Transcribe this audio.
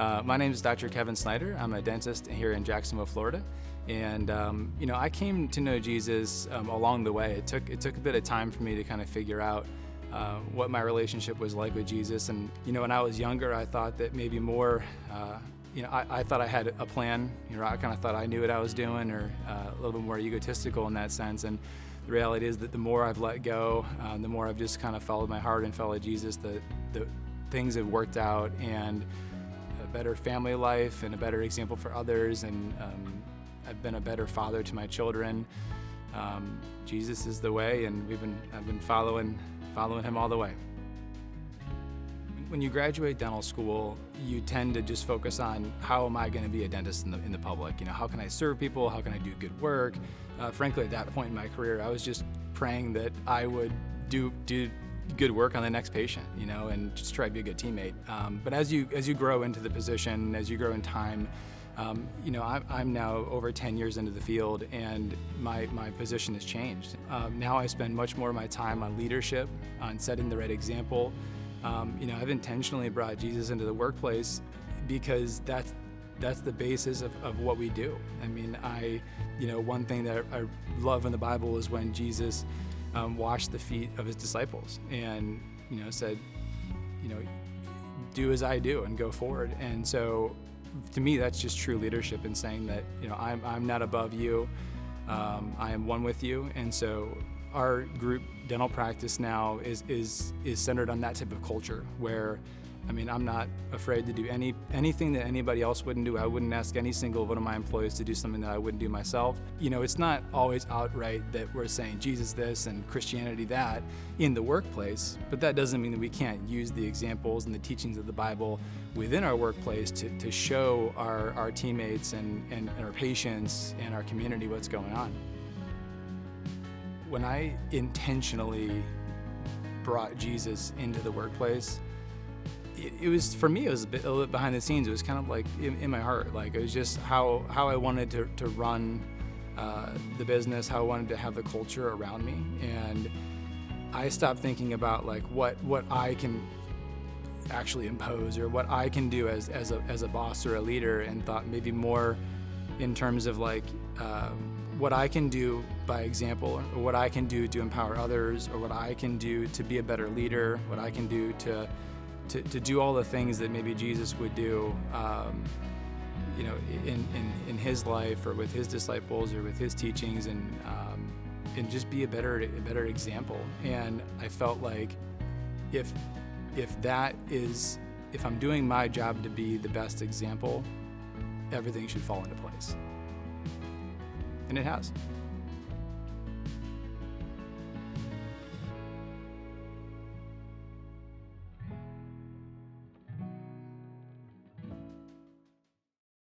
My name is Dr. Kevin Snyder. I'm a dentist here in Jacksonville, Florida. And, I came to know Jesus along the way. It took a bit of time for me to kind of figure out what my relationship was like with Jesus. And, when I was younger, I thought that maybe more, I thought I had a plan. I kind of thought I knew what I was doing, or a little bit more egotistical in that sense. And the reality is that the more I've let go, the more I've just kind of followed my heart and followed Jesus, the things have worked out, and a better family life and a better example for others. And I've been a better father to my children. Jesus is the way, and I've been following him all the way. When you graduate dental school, you tend to just focus on how am I going to be a dentist in the public? How can I serve people? How can I do good work? Frankly, at that point in my career, I was just praying that I would do good work on the next patient, and just try to be a good teammate. But as you grow into the position, as you grow in time, I'm now over 10 years into the field, and my position has changed. Now I spend much more of my time on leadership, on setting the right example. I've intentionally brought Jesus into the workplace because that's the basis of what we do. One thing that I love in the Bible is when Jesus washed the feet of his disciples and, said, do as I do and go forward. And so to me, that's just true leadership, in saying that, I'm not above you. I am one with you. And so our group dental practice now is centered on that type of culture where, I'm not afraid to do anything that anybody else wouldn't do. I wouldn't ask any single one of my employees to do something that I wouldn't do myself. It's not always outright that we're saying Jesus this and Christianity that in the workplace, but that doesn't mean that we can't use the examples and the teachings of the Bible within our workplace to show our teammates and our patients and our community what's going on. When I intentionally brought Jesus into the workplace, it was, for me, it was a bit behind the scenes. It was kind of like in my heart. Like, it was just how I wanted to run the business, how I wanted to have the culture around me. And I stopped thinking about like what I can actually impose or what I can do as a boss or a leader, and thought maybe more in terms of like what I can do by example, or what I can do to empower others, or what I can do to be a better leader, what I can do to do all the things that maybe Jesus would do, in his life, or with his disciples, or with his teachings, and just be a better example. And I felt like if I'm doing my job to be the best example, everything should fall into place. And it has.